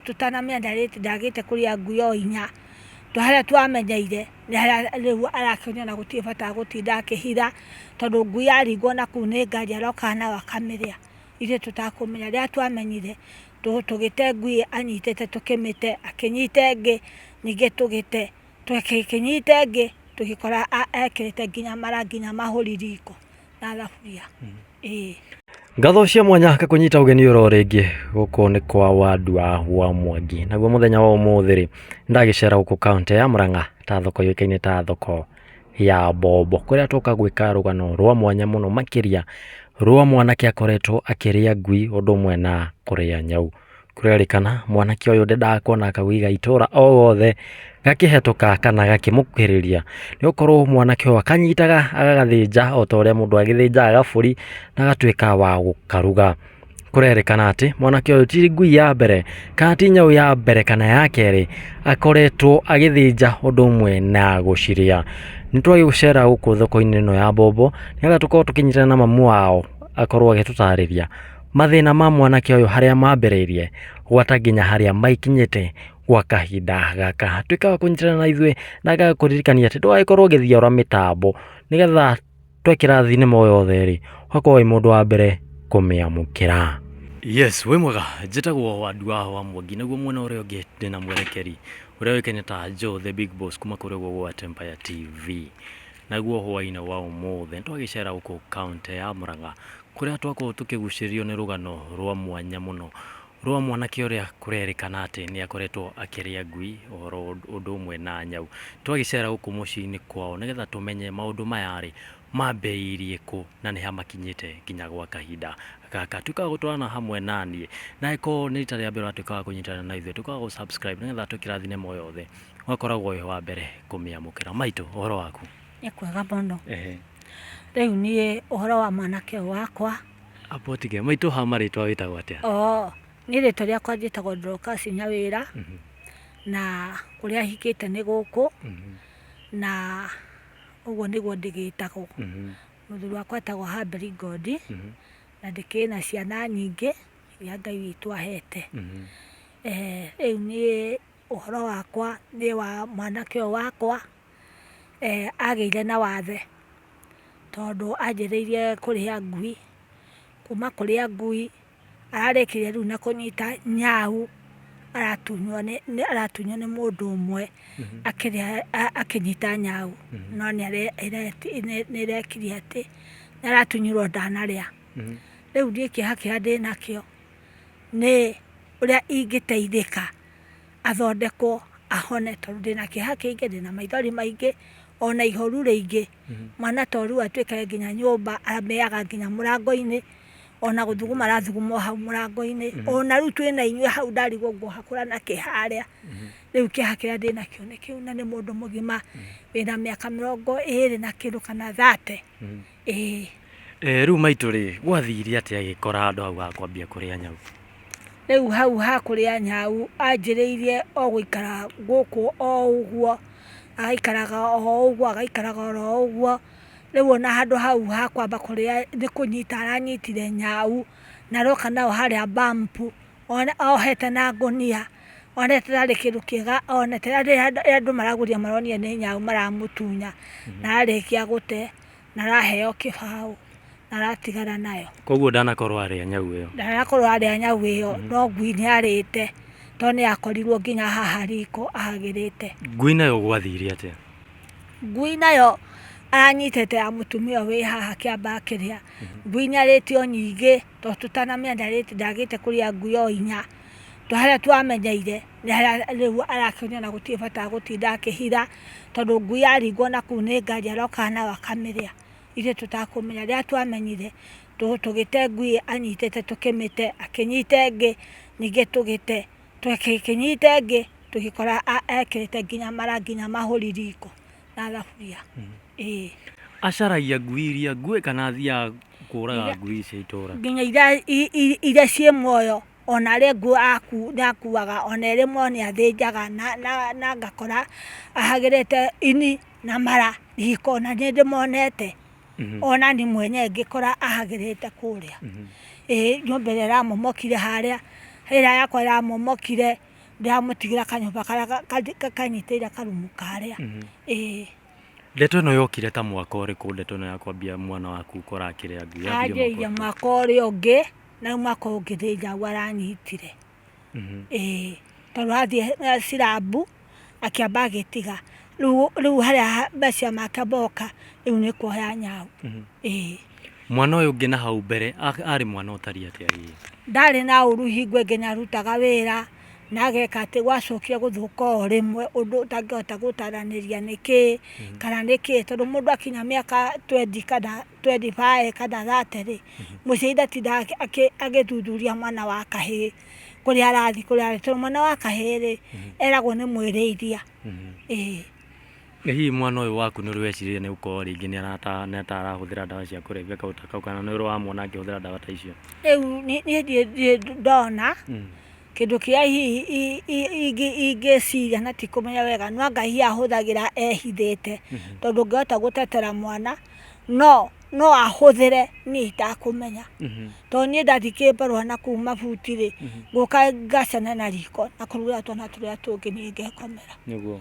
tutanamenya ndagite kuria ngui o inya twaharia twamenyeire riu arakionia na gutie bata gutinda akihitha tondu ngui yaringwo na kuu ni ngari aroka nayo akamiria ithe tutakumenya riria twamenyire tugite ngui anyitite tukimite akinyite ngi ningi tugite tukinyite ngi tukikora ekirite nginya marangi na mahuri riko na thaburia Ngatho cia mwanya kunyita ugeni oro ringi guku ni kwa Wandua wa Mwangi naguo muthenya wa umuthi ri ndagicera guku kaunti ya Murang'a ta thoko yoikaine ta thoko ya Mbombo kuria tuka gwika rugano rwa mwanya muno makiria rwa mwanake akoretwo akiria ngui undu umwe na kuria nyau kurerikana mwanake uyu ndendaga kuona akawiga itura o wothe gakihetuka kana gakimukuhiriria ni ukorwo mwanake uyu akanyitaga agagathinja o ta uria mundu agithinjaga gaburi na gatwika wa gukaruga kurerikana ati mwanake uyu ti ngui ya mbere kana ti nyau ya mbere kana ya keri akoretwo agithinja undu umwe na guciria nitwagi gucera guku thoko-ini ino ya Mbombo nigetha tukorwo tukinyitana na mamu wao akorwo agitutariria mathina ma mwanake uyu haria mambiriirie gwata nginya haria maikinyite gwa kahinda gaka twikaga kunyitana na ithuĩ na agakuririkania ati ndũgagĩkorwo ũgĩthia ora mitambo nigetha twekĩra thinema o yothe ri ũgakorwo wĩ mũndũ wa mbere kũmĩamũkĩra. Yes, wĩ mwega njĩtagwo Wandua wa Mwangi naguo mwena ũrĩa ũngĩ ndĩna mwerekeri ũrĩa ũĩkaine ta Joe the Big Boss kuma kũrĩa gwa Empire TV naguo hwainĩ wa ũmũthĩ twagĩcera gũkũ kaunti ya Murang'a kuria twakorwo tukigucĩrio nĩ rũgano rwa mwanya mũno rwa mwanake ũrĩa kurerikana ati ni akoretwo akiria ngui oro ũndũ ũmwe na nyau twagĩcera gũkũ mũciĩ-inĩ kwao nigetha tumenye maũndũ maya rĩ mambĩrĩirie kũ na nĩ hamakinyĩte nginya gwa kahinda gaka twikaga gũtwarana hamwe naniĩ na ĩkorwo nĩ rita rĩa mbere twikaga kũnyitana na ithuĩ twikaga gũ subscribe nigetha twĩkĩra thinema o yothe ũgakoragwo wĩ wa mbere kũmĩamũkĩra. Maitũ ũhoro waku? Nĩ kwega mũno. Rĩu niĩ ũhoro wa mwanake wakwa apotige maitũ ha marĩtwa wĩtagwo atĩa? Niĩ rĩtwa rĩakwa njĩtagwo Dorcas Nyawĩra na kũrĩa hikĩte nĩ gũkũ na ũguo nĩguo ndĩgĩtagwo. Mũthuri wakwa etagwo Hamberi Ngondi na ndĩkĩrĩ na ciana nyingĩ iria Ngai witũ ahete. Rĩu niĩ ũhoro wakwa nĩ wa mwanake ũyũ wakwa agĩire na wathe tondũ anjĩrĩirie kũrĩa ngui kuma kũrĩa ngui ararĩkĩria rĩu na kũnyita nyau aratunywo nĩ mũndũ ũmwe akĩnyita nyau no nĩĩrekirie atĩ nĩaratunyirwo ndanarĩa. Rĩu niĩ kĩeha kĩrĩa ndĩnakĩo nĩ ũrĩa ingĩteithĩka athondekwo ahone tondũ ndĩna kĩeha kĩingĩ ndĩna maithori maingĩ ona ihoru rĩingĩ mwana ta rĩu atuĩkage nginya nyũmba ameaga nginya mũrango-inĩ ona gũthuguma arathuguma hau mũrango-inĩ ona rĩu twĩna inyuĩ hau ndarigwo ngũhakũra na kĩharĩa. Rĩu kĩeha kĩrĩa ndĩnakĩo nĩ kĩu na nĩ mũndũ mũgima wĩna mĩaka 20 na kĩndũ kana 30. Rĩu maitũ rĩ gwathire atĩa agĩkora andũ hau ha kwambia kũrĩa nyau? Rĩu hau ha kũrĩa nyau anjĩrĩirie o gũikara gũkũ o ũguo agaikaraga o ũguo agaikaraga oro ũguo. Rĩu ona handũ hau ha kwamba kũrĩa nĩ kũnyita aranyitire nyau na aroka nayo harĩa mbampu ohete na ngũnia onete tarĩ kĩndũ kĩega onete andũ maragũria maronia nĩ nyau maramũtunya na arĩkia gũte na araheo kĩbaũ na aratigana nayo. Koguo ndanakorwo arĩa nyau ĩyo? Ndanakorwo arĩa nyau ĩyo no ngui nĩ arĩte tondũ nĩ akorirwo nginya haha riko ahagĩrĩte. Ngui nayo gwathire atĩa? Ngui nayo aranyitĩte ya mũtumia wĩ haha kĩamba kĩrĩa ngui nĩ arĩtio nyingĩ tondũ tutanamenya ndagĩte kũrĩa ngui o inya twaharĩa twamenyeire nĩ harĩa rĩu arakĩonia na gutie bata gutinda akĩhitha tondũ ngui yaringwo na kuu nĩ ngari aroka nayo akamĩrĩa ithe tutakumenya rĩrĩa twamenyire tũgĩte ngui anyitĩte tukĩmĩte akinyite ngĩ ningĩ tũgĩte tukinyite ngĩ tũgĩkora ekĩrĩte nginya marangi na mahuri riko na thaburia. Acaragia ngui iria ngui kana athiaga kũraga ngui cia itũra? Nginya iria ciĩ muoyo ona rĩngĩ nĩakuaga ona rĩmwe nĩathĩnjaga na ngakora ahagĩrĩte ini na mara riko na nĩ ndĩmonete ona ni mwenye ngĩkora ahagĩrĩte kũrĩa. Nyũmba ĩrĩa ĩramomokire harĩa ĩrĩa yakwa ĩramomokire ndamutigĩra kanyũmba karĩa kanyitĩire karumu karĩa. Ndeto ĩno yokire ta mwaka ũrĩkũ ndeto ĩno ya kwambia mwana waku gũkora akĩrĩa ngui? Yanjĩrĩirie mwaka ũrĩa ũngĩ na mwaka ũngĩ thĩnjagua aranyitire. Tondũ athiĩ Cirambu akĩamba agĩtiga, rĩu harĩa macia make moka rĩu nĩ kuoya nyau. Mwana ũyũ ũngĩ na hau mbere arĩ mwana ũtariĩ atĩa hihi? Ndarĩ na ũru hingo ĩngĩ nĩarutaga wĩra na ageka atĩ gwacokire gũthũka o rĩmwe ũndũ ũtangĩhota gũtaranĩria nĩkĩ kana nĩkĩ, tondũ mũndũ akinya mĩaka 20 kana 25 kana 30 mũciari ndatinda agĩthuthuria mwana wa kahĩĩ kũrĩa arathiĩ tondũ mwana wa kahĩĩ eragwo nĩ mwĩrĩithia. Hihi mwana ũyũ waku nĩ ũrĩ weciria nĩ gũkorwo rĩngĩ nĩ atarahũthĩra ndawa cia kũrebia kauta kau, kana nĩ ũrĩ wamwona akĩhũthĩra ndawa ta icio? Rĩu niĩ ndona kĩndũ kĩrĩa hihi ingĩciria na ti kũmenya wega, no Ngai ahũthagĩra ehithĩte, tondũ ũngĩhota gũtetera mwana no ahũthĩre niĩ itakũmenya. Tondũ niĩ ndathikĩrĩirie barũa na kuma buti-rĩ ngũka ngacana na riko na kũrugĩra twana tũrĩa tũngĩ niĩ ngekomera. Nĩguo.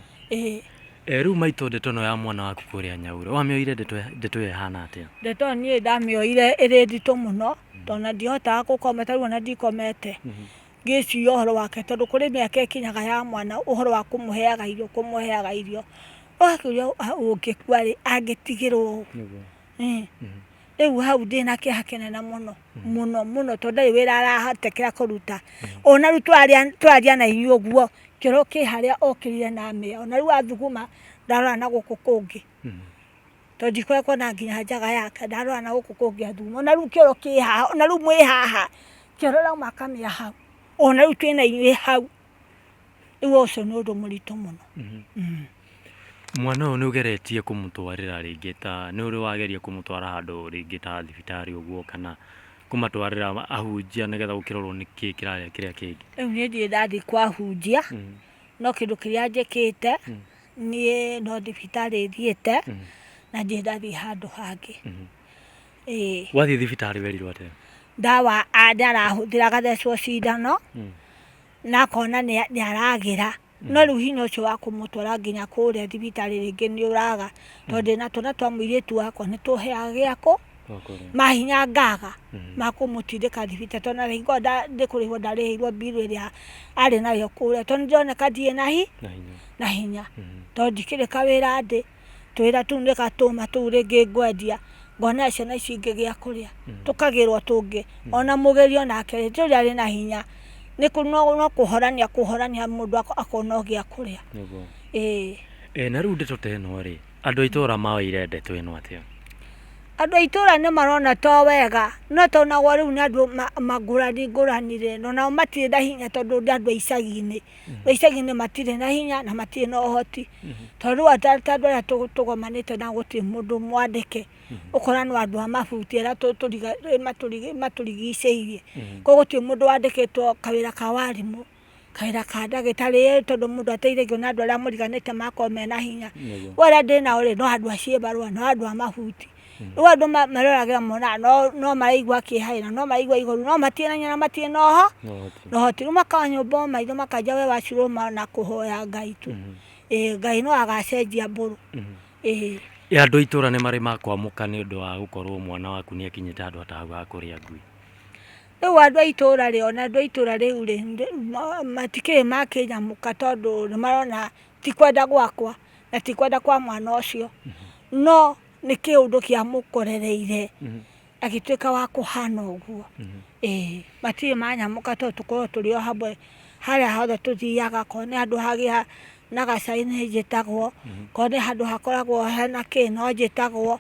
Rĩu maitũ ndeto ĩno ya mwana waku kũrĩa Nyaurũ wamĩoire ndeto ĩyo ĩhana atĩa? Ndeto niĩ ndamĩoire ĩrĩ nditũ mũno tondũ na ndihotaga gũkoma, tarĩu ona ndikomete ngĩciria ũhoro wake, tondũ kũrĩ mĩaka ĩkinyaga ya mwana ũhoro wa kũmũheaga irio ũgakĩũria ũngĩkua-rĩ angĩtigĩrwo ũũ. Rĩu hau ndĩna kĩeha kĩnene mũno tondũ ndarĩ wĩra aratekera kũruta. Ona rĩu twaria na inyuĩ ũguo kĩoro kĩ harĩa okĩrire na mĩa, ona rĩu athuguma ndarora na gũkũ kũngĩ tondũ ndikoretwo na nginya njaga yake, ndarora na gũkũ kũngĩ athuguma, ona rĩu kĩoro kĩ haha, ona rĩu mwĩ haha kĩoro rauma kamĩa hau, ona rĩu twĩna inyuĩ hau. Rĩu ũcio nĩ ũndũ mũritũ mũno. Mwana ũyũ nĩ ũgeretie kũmũtwarĩra rĩngĩ ta nĩ ũrĩ wageria kũmũtwara handũ rĩngĩ ta thibitarĩ ũguo, kana kũmatwarĩra ahunjia nĩgetha gũkĩrorwo nĩkĩ kĩrarĩa kĩrĩa kĩngĩ? Rĩu niĩ ndirĩ ndathiĩ kwa ahunjia, no kĩndũ kĩrĩa njĩkĩte niĩ no thibitarĩ thiĩte na ndirĩ ndathiĩ handũ hangĩ. Wathiĩ thibitarĩ werirwo atĩa? Ndawa ndarahũthĩra agathecwo cindano na akona nĩ aragĩra, no rĩu hinya ũcio wa kũmũtwara nginya kũrĩa thibitarĩ rĩngĩ nĩ ũraga, tondũ ndĩna twana twa mũirĩtu wakwa nĩ tũheaga gĩako mahinya ngaga ma kũmũtindĩka thibitarĩ, tondũ hingo ndĩkũrĩhwo ndarĩhĩirwo mbiru ĩrĩa arĩ nayo kũrĩa, tondũ ndĩroneka ndirĩ na hinya tondũ ndikĩrĩ kawĩra ndĩ, tũwĩra tũu nĩ gatũma tũu rĩngĩ ngwendia ngona ciana ici ingĩ gĩa kũrĩa tũkagĩrwo tũngĩ, ona mũgerio nake rĩ tũrĩa arĩ na hinya no kũhorania mũndũ akona gĩa kũrĩa. Na rĩu ndeto ta ĩno rĩ, andũ a itũũra moire ndeto ĩno atĩa? Andũ a itũũra nĩ marona to wega, no tonagwo rĩu nĩ andũ ngũrani no nao matirĩ na hinya tondũ nĩ andũ a icagi-inĩ matirĩ na hinya na matirĩ na ũhoti, tondũ rĩu ta andũ arĩa tũgomanĩte na gũtirĩ mũndũ mwandĩke, ũkora no andũ a mabuti arĩa matũrigicĩirie, koguo gũtirĩ mũndũ wandĩkĩtwo kawĩra ka warimũ, kawĩra ka ndagĩtarĩ, tondũ mũndũ ateithagio na andũ arĩa mũriganĩte makorwo mena hinya. Arĩa ndĩ nao rĩ no andũ aciĩ barũa, no andũ a mabuti. Rĩu andũ maroragĩra monaga no maraigua kĩeha na no maraigua igoru, no matirĩ na hinya na matirĩ na ũhoti, rĩu makaga nyũmba maitho makanja we wacirũma na kũhoya Ngai tu. Ngai no agacenjia mbũrũ. Andũ a itũũra nĩ marĩ makwamũka nĩ ũndũ wa gũkorwo mwana waku nĩ akinyĩte handũ atagaga kũrĩa ngui? Rĩu andũ a itũũra rĩ, ona andũ a itũũra rĩu rĩ matikĩrĩ makĩnyamũka, tondũ nĩ marona ti kwenda gwakwa na ti kwenda kwa mwana ũcio, no nĩ kĩũndũ kĩa mũkorereire agĩtuĩka wa kũhana ũguo. Matirĩ manyamũka tondũ tũkorwo tũrĩ o hamwe harĩa hothe tũthiaga, korwo nĩ handũ hagĩa na gacai nĩ njĩtagwo, korwo nĩ handũ hakoragwo hena kĩ no njĩtagwo,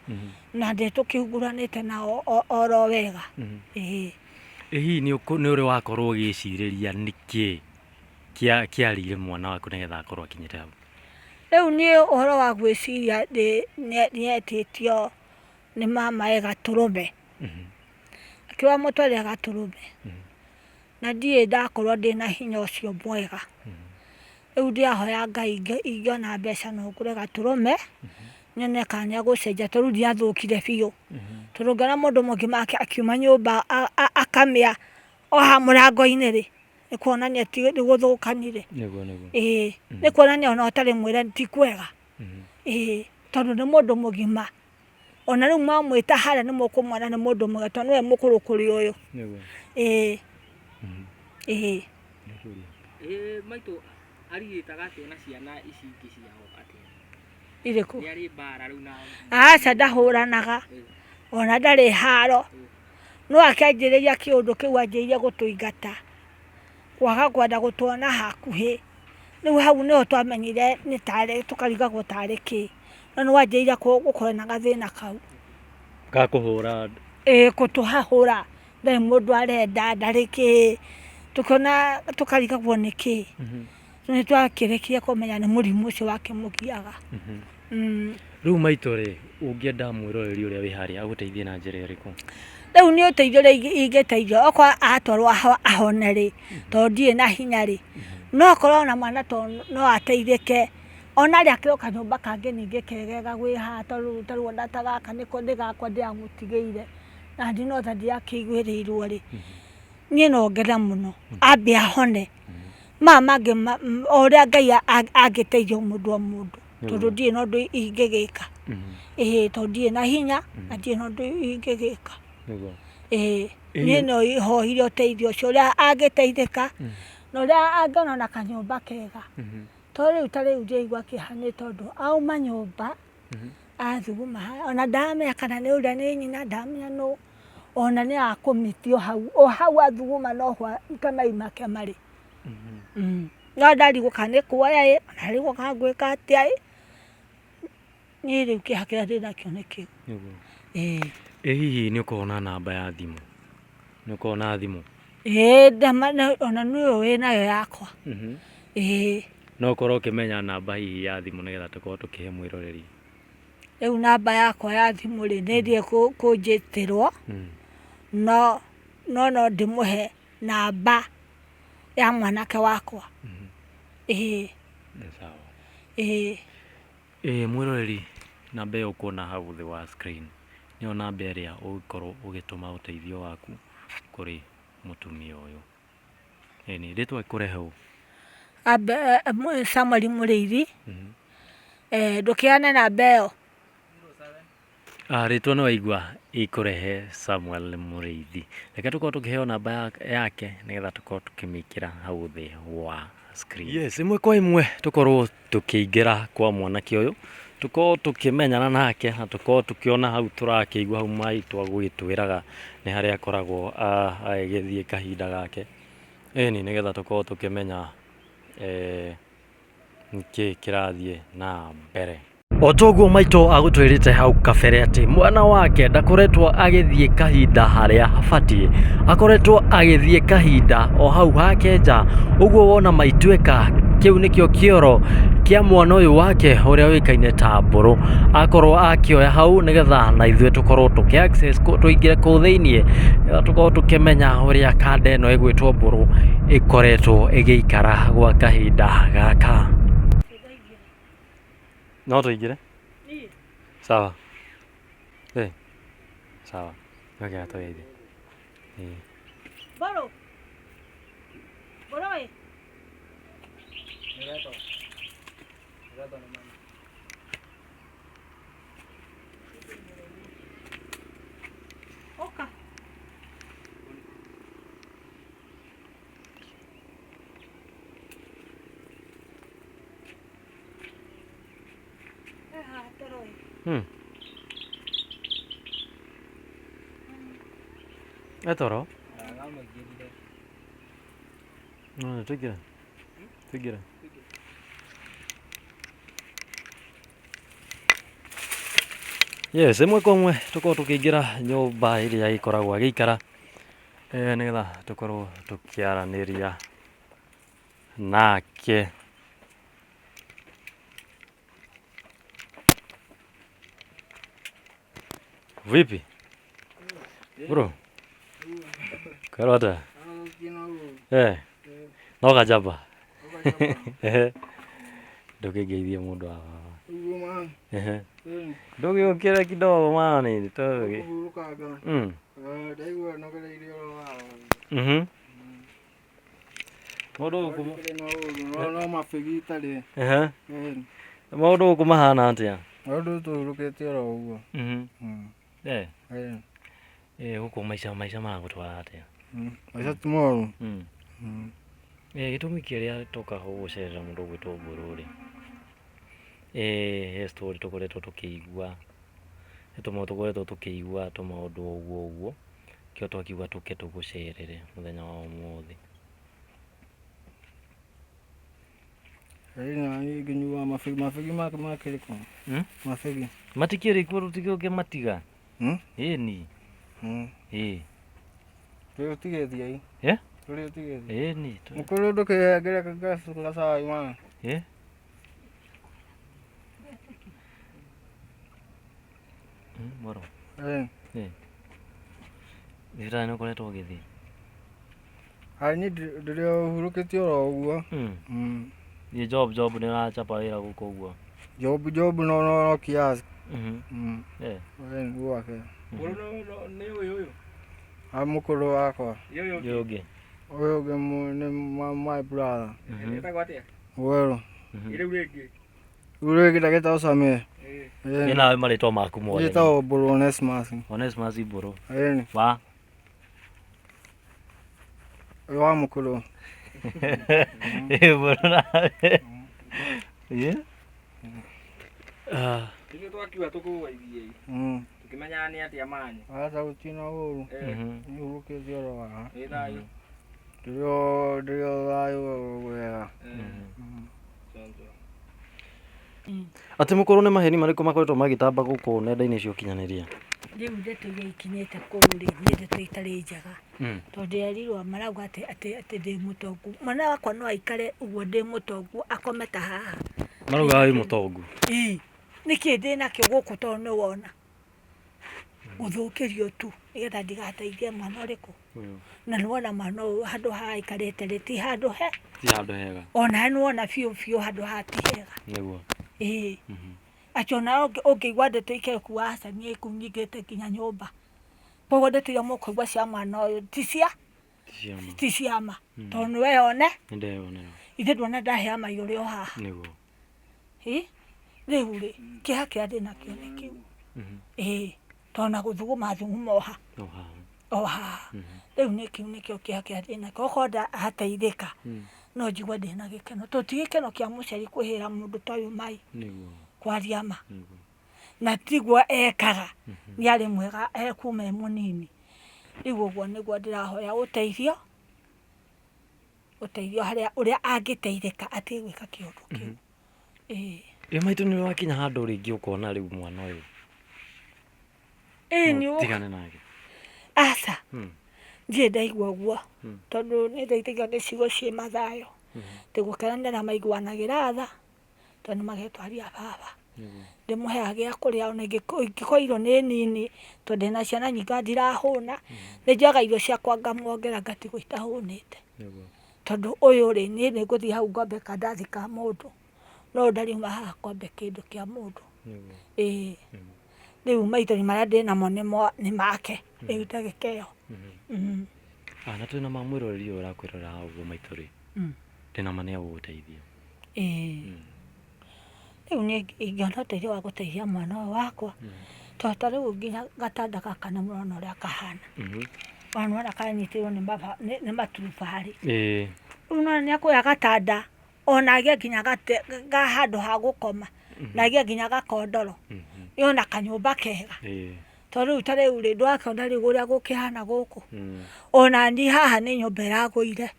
na ndĩ tũkĩhuguranĩte nao oro wega. Hihi nĩ ũrĩ wakorwo ũgĩcirĩria nĩkĩ kĩarĩire mwana waku nĩgetha akorwo akinyĩte hau? Rĩu niĩ ũhoro wa gwĩciria nĩetĩtio nĩ mamae Gatũrũme, akĩrwo amũtwarĩre Gatũrũme, na ndirĩ ndakorwo ndĩna hinya ũcio mwega. Rĩu ndĩrahoya Ngai ingĩona mbeca no ngũre Gatũrũme nyone kana nĩegũcenjia, tondũ rĩu ndiathũkire biũ, tondũ ngĩona mũndũ mũgima akiuma nyũmba akamĩa o haha mũrango-inĩ rĩ nĩ kuonania nĩ gũthũkanire. Nĩ kuonania ona ũtarĩ mwĩre ti kwega. Tondũ nĩ mũndũ mũgima. Ona rĩu mwamwĩta harĩa nĩ mũkũmwona nĩ mũndũ mwega tondũ nĩwe mũkũrũ kũrĩ ũyũ. Maitũ arigĩtaga atĩa na ciana ici ingĩ ciao atĩa? Irĩkũ? Nĩ arĩ mbara rĩu na Aca ndahũranaga. Ona ndarĩ haro. No akĩanjĩrĩria kĩũndũ kĩu anjĩrĩirie gũtũingata. Kwaga kwenda gũtuona hakuhĩ. Rĩu hau nĩho twamenyire nĩ tarĩ tũkarigagwo tarĩ kĩ. No nĩ wanjĩrĩirie gũkorwo na gathĩna kau. Gakũhũra? Gũtũhahũra. Ndarĩ mũndũ arenda, ndarĩ kĩ. Tukona tukarigagwo nĩ kĩ. Nĩ twakĩrĩkire kũmenya nĩ mũrimũ ũcio wakĩmũgiaga. Rĩu maitũ rĩ, ũngĩenda mwĩroreri ũrĩa wĩ harĩa agũteithie na njĩra ĩrĩkũ? Rĩu nĩ ũteithio rĩu ingĩteithio okorwo atwarwo ahone rĩ, tondũ ndirĩ na hinya rĩ. No okorwo na mwana tondũ no ateithĩke. Ona rĩ akĩrĩ kanyũmba kangĩ ningĩ kegega gwĩ haha tondũ tarĩ ta gaka nĩko nĩ gakwa ndĩramũtigĩire. Na ndinotha ndirakĩiguĩrĩirwo rĩ. Niĩ no ngena mũno. Ambe ahone. Mangĩ ũrĩa Ngai angĩteithia mũndũ o mũndũ. Tondũ ndirĩ na ũndũ ingĩgĩka. Tondũ ndirĩ na hinya na ndirĩ na ũndũ ingĩgĩka. Niĩ no hohire ũteithio ũcio ũrĩa angĩteithĩka na ũrĩa angĩona na kanyũmba kega. Tondũ rĩu ta rĩu ndĩraigua kĩeha nĩ tondũ auma nyũmba athuguma ona ndamenya kana nĩ ũrĩa nĩ nyina ndamenya nũ. Ona nĩ akũmĩtio hau. O hau athuguma no ho kamai make marĩ. No ndarigũka nĩ kuoya ĩ, ndarigũka gwĩka atĩa ĩ. Niĩ rĩu kĩeha kĩrĩa ndĩnakĩo nĩ kĩu. Hihi nĩ ũkoragwo na namba ya thimũ? Nĩ ũkoragwo na thimũ? Ona nĩyo wĩnayo yakwa. No ũkorwo ũkĩmenya namba hihi ya thimũ nĩgetha tũkorwo tũkĩhe mwĩroreri. Rĩu namba yakwa ya thimũ rĩ nĩ ndiĩ kũnjĩtĩrwo. No ndĩmũhe namba ya mwanake wakwa. Mwĩroreri, namba ĩyo ũkuona hau thĩ wa screen nĩyo namba ĩrĩa ũgũkorwo ũgĩtũma ũteithio waku kũrĩ mũtumia ũyũ. Nĩ rĩtwa ĩkũrehe ũũ? Samuel Mũrĩithi. Ndũkĩane namba ĩyo. Rĩtwa nĩ waigua ikũrehe Samuel Mũrĩithi. Reke tũkorwo tũkĩheo namba yake nĩgetha tũkorwo tũkĩmĩkĩra hau thĩ wa screen. Yes, ĩmwe kwa ĩmwe tũkorwo tũkĩingĩra kwa mwanake ũyũ. Tũkorwo tũkĩmenyana nake na tũkorwo tũkĩona hau tũrakĩigua hau maitũ agũgĩtwĩraga nĩ harĩa akoragwo agĩthiĩ kahinda gake. Nĩgetha tũkorwo tũkĩmenya nĩkĩĩ kĩrathiĩ na mbere. O toguo maitũ agũtwĩrĩte hau kabere atĩ mwana wake ndakoretwo agĩthiĩ kahinda harĩa habatiĩ. Akoretwo agĩthiĩ kahinda o hau hake nja. Ũguo wona maituĩka kĩu nĩkĩo kĩoro kĩa mwana ũyũ wake ũrĩa wĩkaine ta Mbũrũ. Akorwo akĩoya hau nĩgetha na ithuĩ tũkorwo tũkĩ access tũingĩre kũu thĩiniĩ. Tũkorwo tũkĩmenya ũrĩa kanda ĩno ĩgwĩtwo Mbũrũ ĩkoretwo ĩgĩikara gwa kahinda gaka. No tũingĩre? Sawa. Sawa. Ngakĩra tũgeithie. Mbũrũ. Mbũrũ ĩ. Oka. Toro? Tũingĩre. Tũingĩre. Yes, ĩmwe kwa ĩmwe tũkorwo tũkĩingĩra nyũmba ĩrĩa ĩkoragwo agĩikara nĩgetha tũkorwo tũkĩaranĩria nake. Vipi? Bro. Karota. No kajaba. Ndũkĩngeithie mũndũ wa baba. Ndũgĩũkĩre kidogo mani nitoge. Maũndũ gũkũ no mabĩgi itarĩ. maũndũ gũkũ mahana atĩa? Maũndũ tũhurũkĩte oro ũguo. Gũkũ maica maragũtwara atĩa? Maica ti moru. Gĩtũmi kĩrĩa tũkaga gũcerera mũndũ ũgwĩtwo Mbũrũ rĩ, he story tũkoretwo tũkĩigua, he tũmaũndũ tũkoretwo tũkĩigua, tũmaũndũ ũguo kĩo twakiuga tũke tũgũcerere mũthenya wa ũmũthĩ. Nginyua mabĩgi makĩrĩ kũ? Mabĩgi matikĩrĩ kuo, tũtigĩũke matiga. Ĩni tũrĩ ũtigĩthia tũrĩ ũtigĩthia ĩni mũkũrũ ndũkĩhengere gacai mwana. Moro thibitarĩ nĩ ũkoretwo ũgĩthiĩ? Niĩ ndĩrĩ hurũkĩte oro ũguo. Thiĩ job nĩ ũrachapa wĩra gũkũ ũguo? Job no kiasi. Gwake nĩ ũyũ mũkũrũ wakwa ũyũ ũngĩ nĩ my brother. Etagwo atĩa? Werũ. Rĩu rĩngĩ rĩngĩ ndagĩtagwo Samir. Ĩ nawe marĩtwa maku mothe? Gĩtagwo Mbũrũ Onesmus. Onesmus Mbũrũ wa mũkũrũ. Mbũrũ nawe ithuĩ twakiuga tũkũgũgeithie tũkĩmenyaga nĩ atĩa manyu. Aca gũtirĩ na ũru, nĩ hurũkĩte oro haha. Nĩ thayũ. Ndĩrĩ o thayũ wega. Atĩ mũkũrũ nĩ maheni marĩkũ makoretwo magĩtamba gũkũ nenda-inĩ cia ũkinyanĩria? Rĩu ndeto iria ikinyĩte kũu rĩ nĩ ndeto itarĩ njega, tondũ erirwo marauga atĩ ndĩ mũtongu. Mwana wakwa no aikare ũguo ndĩ mũtongu akome ta haha. Marauga wĩ mũtongu? Nĩkĩ ndĩ nakĩo gũkũ tondũ nĩ wona gũthũkĩrio tu nĩgetha ndigateithie mwana ũrĩkũ. Na nĩ wona mwana ũyũ handũ haha aikarĩte rĩ ti handũ hega, ona nĩ wona biũ handũ haha ti hega. Nĩguo Akiona ũngĩigua ndeto ikekuga aca niĩ nyingĩte nginya nyũmba, koguo ndeto iria mũkũigua cia mwana ũyũ ti ciama, tondũ nĩ weyone ithe nduona ndaheama igũrĩ o haha. Rĩu rĩ kĩeha kĩrĩa ndĩ nakĩo nĩ kĩu, tondũ na gũthuguma o haha. Rĩu nĩkĩo kĩeha kĩrĩa ndĩ nakĩo, okorwo ndateithĩka no njigue ndĩ na gĩkeno, tondũ ti gĩkeno kĩa mũciari kwĩhĩra mũndũ ta ũyũ mai kwaria ma, na tiguo ekaga, nĩ arĩ mwega kuma e mũnini. Rĩu ũguo nĩguo ndĩrahoya ũteithio harĩa ũrĩa angĩteithĩka atige gwĩka kĩũndũ kĩu. Maitũ nĩ wakinya handũ rĩngĩ ũkona rĩu mwana ũyũ tigane nake? Aca ndirĩ ndaigua ũguo, tondũ nĩ ndeithagio nĩ ciugo ciĩ mathayũ, atĩ gũkenanĩra maiguanagĩra tha, tondũ nĩ magetwaria baba. Ndĩmũheaga gĩa kũrĩa ona ingĩkorwo irio nĩ nini, tondũ ndĩna ciana nyingĩ ndirahũna, nĩ njoyaga irio ciakwa ngamuongera ngatigwo itahũnĩte. Tondũ ũyũ rĩ niĩ nĩ ngũthiĩ hau ngombe kandathi ka mũndũ, no ndariuma haha ngombe kĩndũ kĩa mũndũ. Rĩu maithori marĩa ndĩ namo nĩ make, rĩu ndagĩkeo. Na twĩna mamwĩroreri ũyũ ũrakwĩrora ũguo maitũ rĩ, ndĩna ma nĩ agũgũteithia. Rĩu niĩ ingĩona ũteithio wa gũteithia mwana ũyũ wakwa, tondũ ta rĩu nginya gatanda gaka nĩ mũrona ũrĩa kahana, ona kanyitĩrwo nĩ maturubarĩ. Rĩu nona nĩ akuoya gatanda ona agĩe nginya handũ ha gũkoma, na agĩe nginya gakondoro, yona kanyũmba kega. Tondũ rĩu ta rĩu rĩ ndwakĩona rĩu ũrĩa gũkĩhana gũkũ, ona niĩ haha nĩ nyũmba ĩragũire,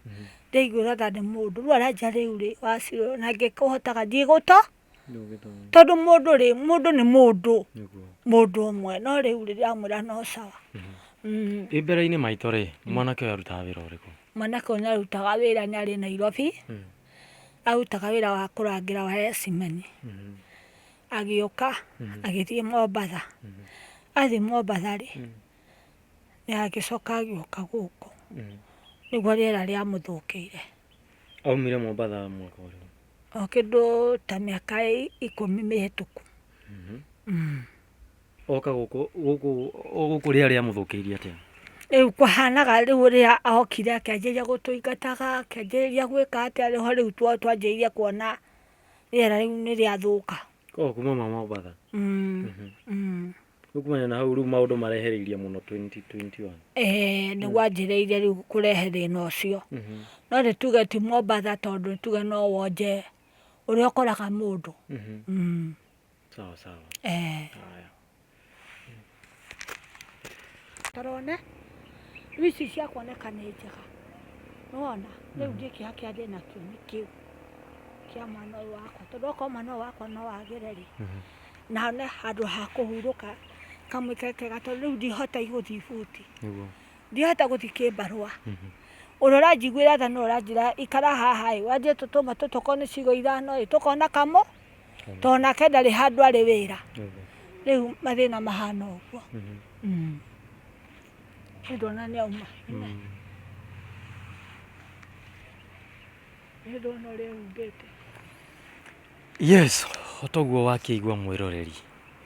ndaiguĩra tha nĩ mũndũ, rĩu aranjĩra rĩu rĩ Wacirũ na ngĩkũhotaga ndigũtũ, tondũ mũndũ nĩ mũndũ ũmwe, no rĩu rĩ ndĩramwĩra no sawa. Mbere-inĩ maitũ rĩ mwanake ũyũ arutaga wĩra ũrĩkũ? Mwanake ũyũ nĩ arutaga wĩra, nĩ arĩ Nairobi, arutaga wĩra wa kũrangĩra wa cimeni. Agĩũka agĩthiĩ Mombatha, athiĩ Mombatha rĩ nĩ agĩcoka agĩũka gũkũ, nĩguo rĩera rĩamũthũkĩire. Aumire Mombatha mwaka ũrĩkũ? O kĩndũ ta mĩaka 10 mĩhĩtũku. Oka gũkũ rĩera rĩamũthũkĩirie atĩa? rĩu kũhanaga rĩu ũrĩa okire akĩanjĩrĩria gũtũingataga akĩanjĩrĩria gwĩka atĩa rĩho rĩu twanjĩrĩirie kuona rĩera rĩu nĩ rĩathũka. kuma Mombatha kumana na hau rĩu maũndũ marehereirie mũno 2021 nĩguo anjĩrĩirie rĩu kũrehe thĩna ũcio. No nĩ tuge ti Mombatha tondũ tuge no wonje ũrĩa ũkoraga mũndũ. sawa sawa. Tarone rĩu ici cia kuoneka nĩ njega nĩwona rĩu gĩkĩha kĩa thĩna kĩu nĩ kĩu kĩa mwana ũyũ wakwa tondũ okorwo mwana ũyũ wakwa no agĩre rĩ na one handũ ha kũhurũka kamũikare kega tondũ rĩu ndihota gũthiĩ buti ndihota gũthiĩ kĩbarũa. Ũrĩa ũranjiguĩra tha no ũranjĩra ikara haha ĩ wanjie tũtũma tũkorwo nĩ cigo ithano ĩ tũkona kamo tondũ nake ndarĩ handũ arĩ wĩra. Rĩu mathĩna mahana ũguo. Ndona nĩ auma ndona ũrĩa humbĩte. Yes, otoguo wakĩigua mwĩroreri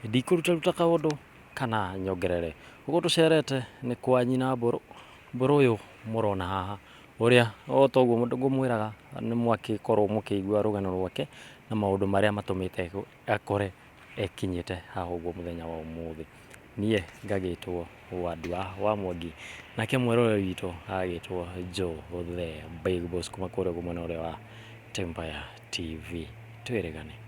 ndikũrutaruta kaũndũ kana nyongerere ũguo tũcerete nĩ kwa nyina Mbũrũ ũyũ mũrona haha ũrĩa otoguo ngũmwĩraga nĩ mwakĩkorwo mũkĩigua rũgano rwake na maũndũ marĩa matũmĩte akore ekinyĩte haha ũguo mũthenya wa ũmũthĩ. Niĩ ngagĩtwo Wandua wa Mwangi nake mwĩroreri witũ agĩtwo Joe the Big Boss kuma kũrĩa mwena ũrĩa wa Empire TV. Twĩrĩgane.